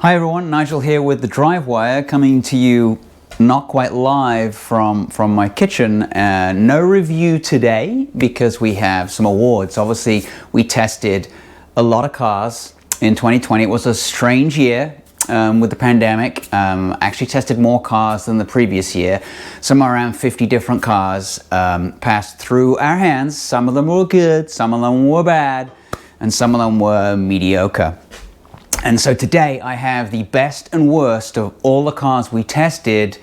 Hi everyone, Nigel here with the Drivewire, coming to you not quite live from my kitchen. No review today because we have some awards. Obviously, we tested a lot of cars in 2020. It was a strange year with the pandemic. Actually tested more cars than the previous year. Somewhere around 50 different cars passed through our hands. Some of them were good, some of them were bad, and some of them were mediocre. And so today I have the best and worst of all the cars we tested,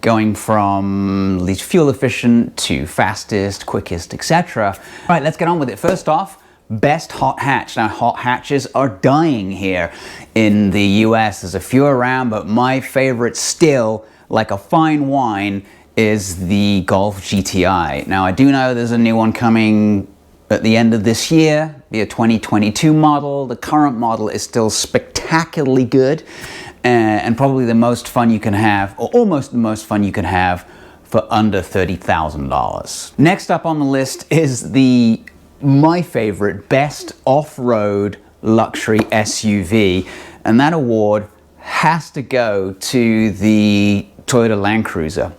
going from least fuel efficient to fastest, quickest, etc. All right, let's get on with it. First off, best hot hatch. Now, hot hatches are dying here in the US. There's a few around, but my favorite still, like a fine wine, is the Golf GTI. Now, I do know there's a new one coming at the end of this year, be a 2022 model. The current model is still spectacularly good and probably the most fun you can have, or almost the most fun you can have, for under $30,000. Next up on the list is my favorite best off-road luxury SUV, and that award has to go to the Toyota Land Cruiser.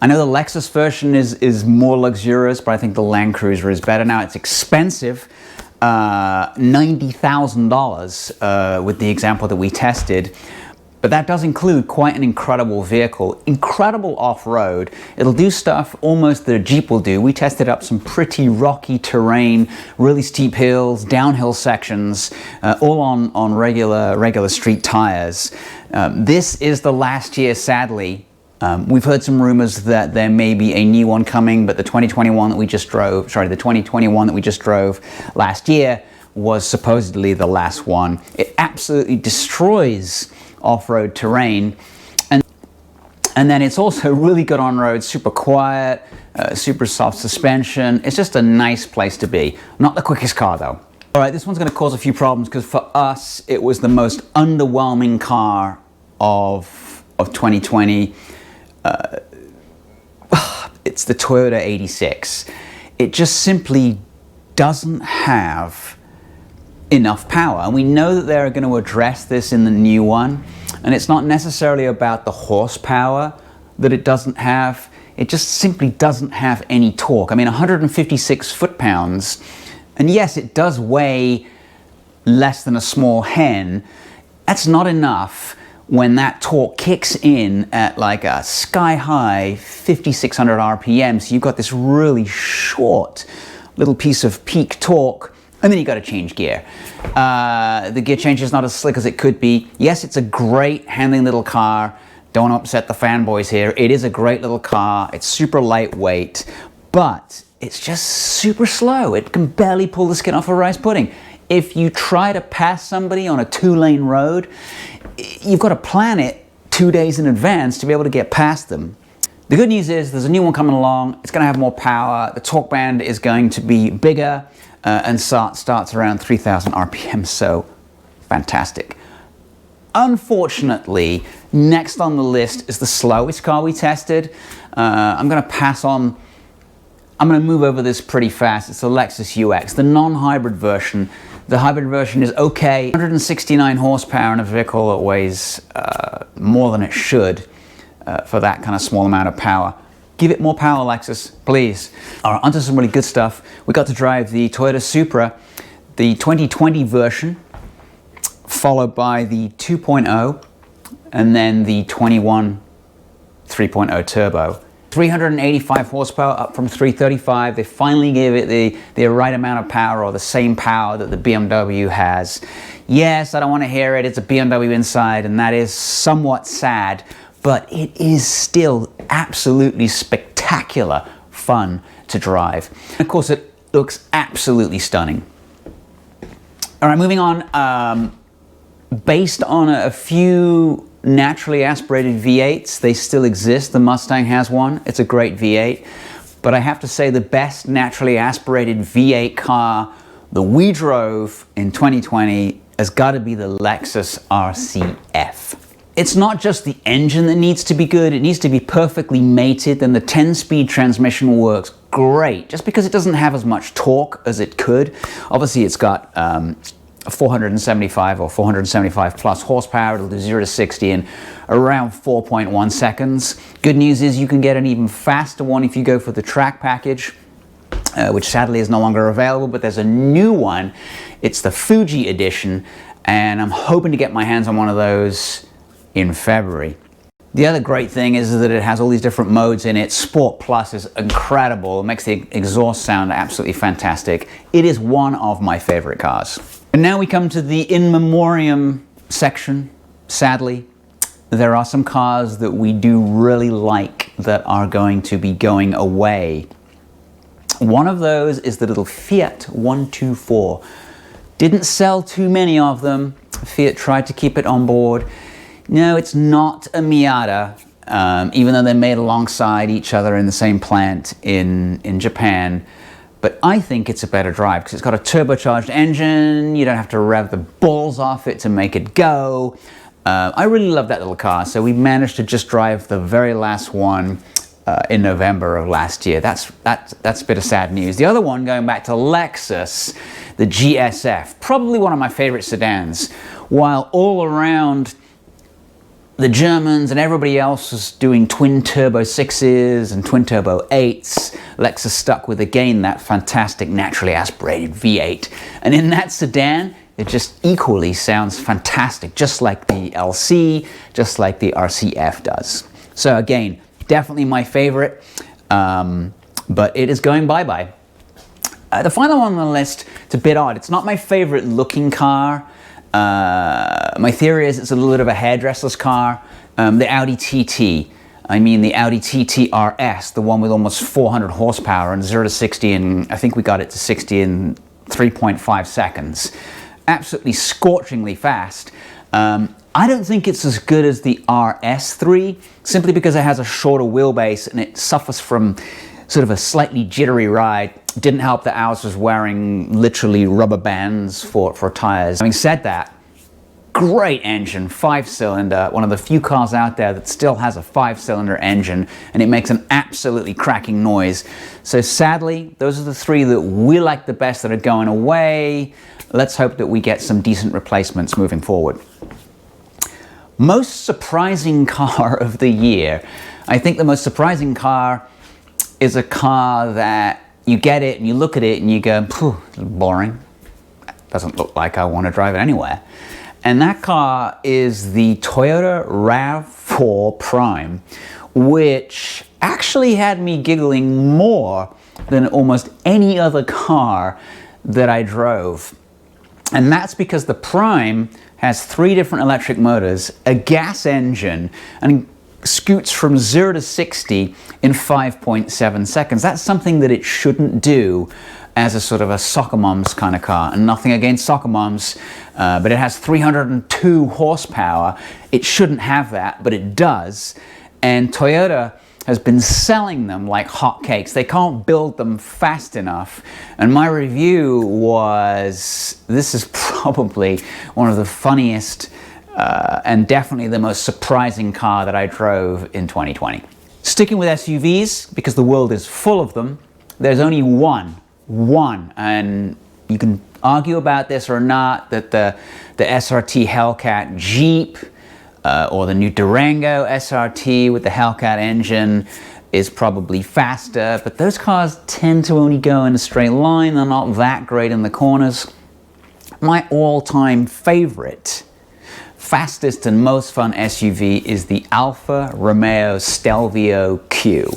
I know the Lexus version is more luxurious, but I think the Land Cruiser is better. Now, it's expensive, $90,000 with the example that we tested, but that does include quite an incredible vehicle. Incredible off-road. It'll do stuff almost that a Jeep will do. We tested up some pretty rocky terrain, really steep hills, downhill sections, all on regular street tires. This is the last year, sadly. We've heard some rumors that there may be a new one coming, but the 2021 that we just drove last year was supposedly the last one. It absolutely destroys off-road terrain, and then it's also really good on road, super quiet, super soft suspension. It's just a nice place to be. Not the quickest car though. All right, this one's going to cause a few problems because for us it was the most underwhelming car of 2020. It's the Toyota 86. It just simply doesn't have enough power, and we know that they're going to address this in the new one, and it's not necessarily about the horsepower that it doesn't have. It just simply doesn't have any torque. I mean, 156 foot-pounds, and yes, it does weigh less than a small hen. That's not enough when that torque kicks in at like a sky-high 5,600 RPM. So you've got this really short little piece of peak torque, and then you got to change gear. The gear change is not as slick as it could be. Yes, it's a great handling little car. Don't upset the fanboys here. It is a great little car. It's super lightweight, but it's just super slow. It can barely pull the skin off a rice pudding. If you try to pass somebody on a 2-lane road, you've got to plan it 2 days in advance to be able to get past them. The good news is there's a new one coming along. It's going to have more power. The torque band is going to be bigger and starts around 3,000 RPM, so fantastic. Unfortunately, next on the list is the slowest car we tested. I'm going to move over this pretty fast. It's the Lexus UX, the non-hybrid version. The hybrid version is okay. 169 horsepower in a vehicle that weighs more than it should for that kind of small amount of power. Give it more power, Lexus, please. All right, onto some really good stuff. We got to drive the Toyota Supra, the 2020 version, followed by the 2.0, and then the 21 3.0 turbo. 385 horsepower up from 335. They finally gave it the right amount of power, or the same power that the BMW has. Yes, I don't want to hear it. It's a BMW inside, and that is somewhat sad, but it is still absolutely spectacular fun to drive. And of course, it looks absolutely stunning. All right, moving on. Based on a few naturally aspirated V8s, they still exist. The Mustang has one. It's a great V8. But I have to say the best naturally aspirated V8 car that we drove in 2020 has got to be the Lexus RCF. It's not just the engine that needs to be good, it needs to be perfectly mated, then the 10-speed transmission works great. Just because it doesn't have as much torque as it could. Obviously it's got 475 or 475 plus horsepower. It'll do 0 to 60 in around 4.1 seconds. Good news is you can get an even faster one if you go for the track package, which sadly is no longer available, but there's a new one. It's the Fuji edition, and I'm hoping to get my hands on one of those in February. The other great thing is that it has all these different modes in it. Sport Plus is incredible. It makes the exhaust sound absolutely fantastic. It is one of my favorite cars. And now we come to the in memoriam section. Sadly, there are some cars that we do really like that are going to be going away. One of those is the little Fiat 124. Didn't sell too many of them. Fiat tried to keep it on board. No, it's not a Miata, even though they're made alongside each other in the same plant in Japan. But I think it's a better drive because it's got a turbocharged engine. You don't have to rev the balls off it to make it go. I really love that little car. So we managed to just drive the very last one in November of last year. That's a bit of sad news. The other one, going back to Lexus, the GSF, probably one of my favorite sedans. While all around the Germans and everybody else was doing twin turbo 6s and twin turbo 8s, Lexus stuck with, again, that fantastic naturally aspirated V8. And in that sedan, it just equally sounds fantastic, just like the LC, just like the RCF does. So again, definitely my favorite, but it is going bye-bye. The final one on the list, it's a bit odd. It's not my favorite looking car. My theory is it's a little bit of a hairdresser's car. The Audi TT, I mean the Audi TT RS, the one with almost 400 horsepower and 0 to 60 and I think we got it to 60 in 3.5 seconds. Absolutely scorchingly fast. I don't think it's as good as the RS3, simply because it has a shorter wheelbase and it suffers from sort of a slightly jittery ride. Didn't help that ours was wearing literally rubber bands for tires. Having said that, great engine, 5-cylinder, one of the few cars out there that still has a 5-cylinder engine, and it makes an absolutely cracking noise. So sadly, those are the three that we like the best that are going away. Let's hope that we get some decent replacements moving forward. Most surprising car of the year. I think the most surprising car is a car that you get it and you look at it and you go, boring. Doesn't look like I want to drive it anywhere. And that car is the Toyota RAV4 Prime, which actually had me giggling more than almost any other car that I drove. And that's because the Prime has 3 different electric motors, a gas engine, and scoots from 0 to 60 in 5.7 seconds. That's something that it shouldn't do as a sort of a soccer mom's kind of car. And nothing against soccer moms, but it has 302 horsepower. It shouldn't have that, but it does. And Toyota has been selling them like hotcakes. They can't build them fast enough. And my review was, this is probably one of the funniest and definitely the most surprising car that I drove in 2020. Sticking with SUVs, because the world is full of them, there's only one, and you can argue about this or not, that the SRT Hellcat Jeep or the new Durango SRT with the Hellcat engine is probably faster, but those cars tend to only go in a straight line. They're not that great in the corners. My all-time favorite, fastest and most fun SUV is the Alfa Romeo Stelvio Q.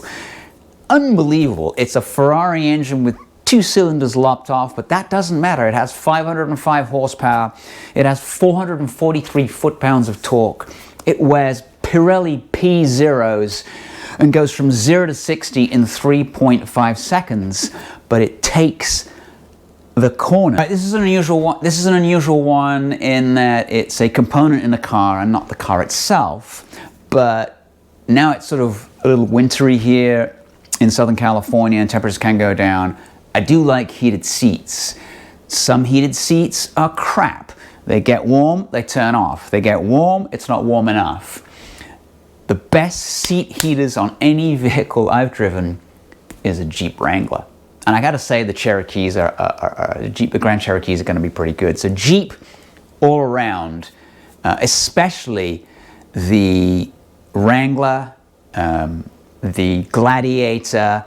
Unbelievable. It's a Ferrari engine with 2 cylinders lopped off, but that doesn't matter. It has 505 horsepower. It has 443 foot-pounds of torque. It wears Pirelli P0s and goes from 0 to 60 in 3.5 seconds, but it takes the corner. Right, this is an unusual one in that it's a component in the car and not the car itself, but now it's sort of a little wintry here in Southern California and temperatures can go down. I do like heated seats. Some heated seats are crap. They get warm, they turn off. They get warm, it's not warm enough. The best seat heaters on any vehicle I've driven is a Jeep Wrangler. And I gotta say the Cherokees the Grand Cherokees are gonna be pretty good. So Jeep all around, especially the Wrangler, the Gladiator,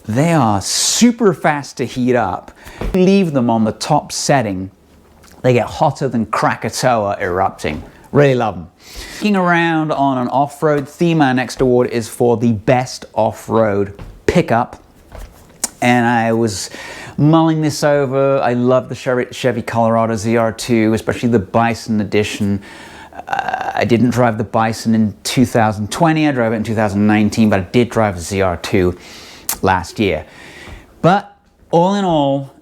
they are super fast to heat up. Leave them on the top setting, they get hotter than Krakatoa erupting. Really love them. Looking around on an off-road theme, our next award is for the best off-road pickup. And I was mulling this over. I love the Chevy Colorado ZR2, especially the Bison edition. I didn't drive the Bison in 2020, I drove it in 2019, but I did drive the ZR2 last year. But all in all,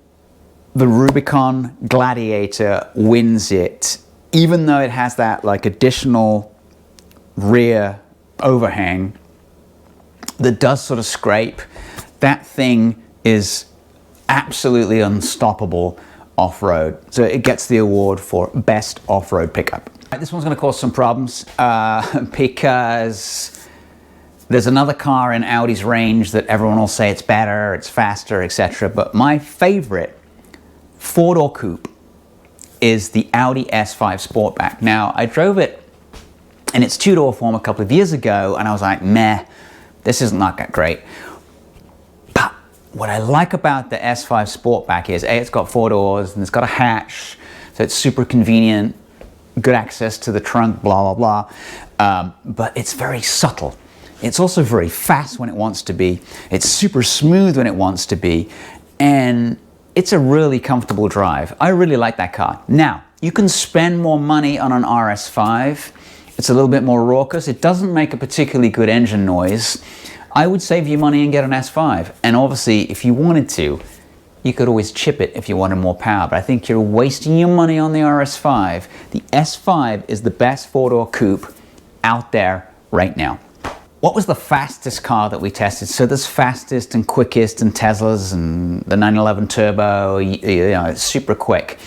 the Rubicon Gladiator wins it, even though it has that like additional rear overhang that does sort of scrape. That thing is absolutely unstoppable off-road. So it gets the award for best off-road pickup. This one's going to cause some problems because there's another car in Audi's range that everyone will say it's better, it's faster, etc. But my favorite four-door coupe is the Audi S5 Sportback. Now, I drove it in its two-door form a couple of years ago, and I was like, meh, this is not that great. But what I like about the S5 Sportback is, A, it's got four doors, and it's got a hatch, so it's super convenient, good access to the trunk, blah, blah, blah. But it's very subtle. It's also very fast when it wants to be. It's super smooth when it wants to be. And it's a really comfortable drive. I really like that car. Now, you can spend more money on an RS5. It's a little bit more raucous. It doesn't make a particularly good engine noise. I would save you money and get an S5. And obviously, if you wanted to, you could always chip it if you wanted more power. But I think you're wasting your money on the RS5. The S5 is the best four-door coupe out there right now. What was the fastest car that we tested? So there's fastest and quickest and Teslas and the 911 Turbo, it's super quick.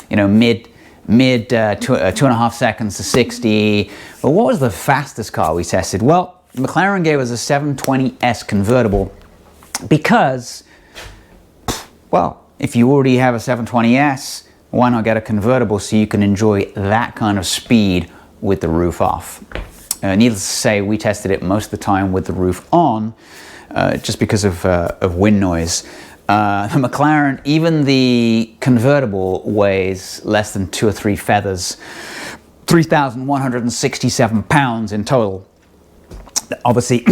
Mid 2.5 seconds to 60. But what was the fastest car we tested? Well, McLaren gave us a 720S convertible because, well, if you already have a 720S, why not get a convertible so you can enjoy that kind of speed with the roof off? Needless to say, we tested it most of the time with the roof on, just because of wind noise. The McLaren, even the convertible, weighs less than 2 or 3 feathers, 3,167 pounds in total. Obviously,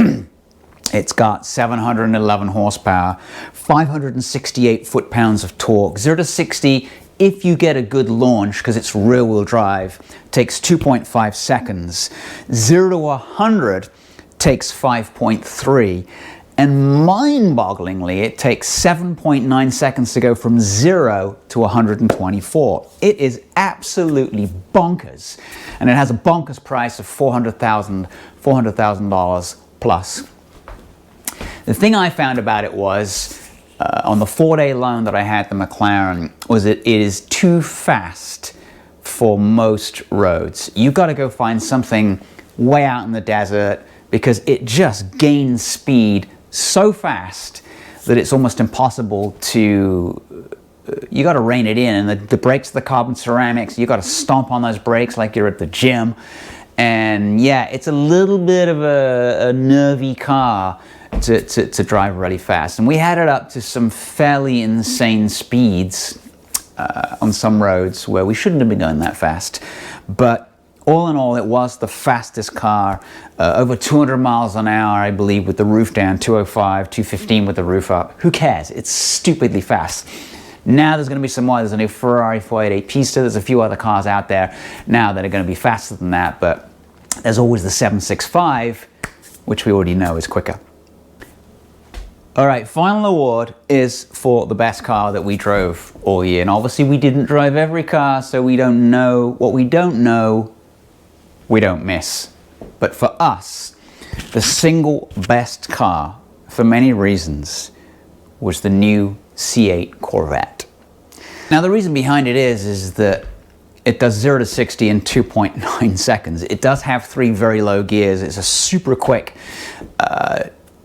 it's got 711 horsepower, 568 foot-pounds of torque, 0 to 60. If you get a good launch, because it's rear-wheel drive, takes 2.5 seconds. 0 to 100 takes 5.3. And mind-bogglingly, it takes 7.9 seconds to go from 0 to 124. It is absolutely bonkers. And it has a bonkers price of $400,000 plus. The thing I found about it was, on the 4-day loan that I had the McLaren, was it is too fast for most roads. You've got to go find something way out in the desert because it just gains speed so fast that it's almost impossible to, you got to rein it in, and the brakes are the carbon ceramics. You got to stomp on those brakes like you're at the gym. And yeah, it's a little bit of a nervy car to drive really fast. And we had it up to some fairly insane speeds on some roads where we shouldn't have been going that fast. But all in all, it was the fastest car, over 200 miles an hour, I believe, with the roof down, 205, 215 with the roof up. Who cares? It's stupidly fast. Now there's going to be some more. There's a new Ferrari 488 Pista. There's a few other cars out there now that are going to be faster than that, but there's always the 765, which we already know is quicker. All right, final award is for the best car that we drove all year. And obviously we didn't drive every car, so we don't know. What we don't know, we don't miss. But for us, the single best car, for many reasons, was the new C8 Corvette. Now the reason behind it is that it does 0 to 60 in 2.9 seconds. It does have 3 very low gears. It's a super quick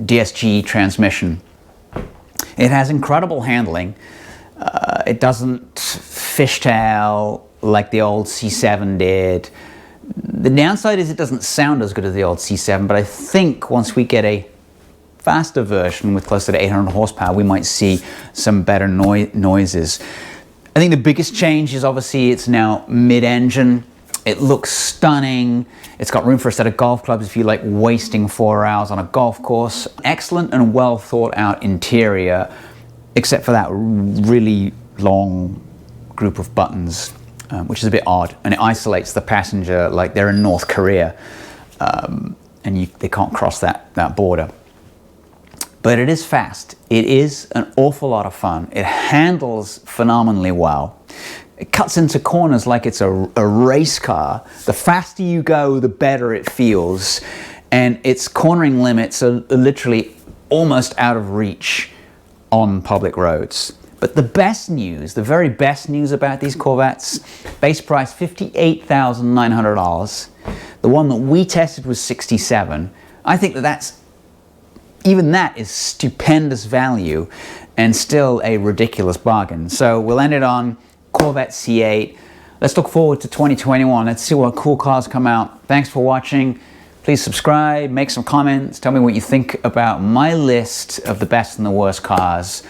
DSG transmission. It has incredible handling. It doesn't fishtail like the old C7 did. The downside is it doesn't sound as good as the old C7, but I think once we get a faster version with closer to 800 horsepower, we might see some better noises. I think the biggest change is obviously it's now mid-engine. It looks stunning. It's got room for a set of golf clubs if you like wasting 4 hours on a golf course. Excellent and well thought out interior, except for that really long group of buttons, which is a bit odd, and it isolates the passenger like they're in North Korea, and they can't cross that border. But it is fast. It is an awful lot of fun. It handles phenomenally well. It cuts into corners like it's a race car. The faster you go, the better it feels. And its cornering limits are literally almost out of reach on public roads. But the best news, the very best news about these Corvettes, base price $58,900. The one that we tested was $67,000. I think even that is stupendous value and still a ridiculous bargain. So we'll end it on Corvette C8. Let's look forward to 2021. Let's see what cool cars come out. Thanks for watching. Please subscribe, make some comments, tell me what you think about my list of the best and the worst cars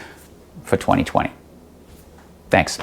for 2020. Thanks.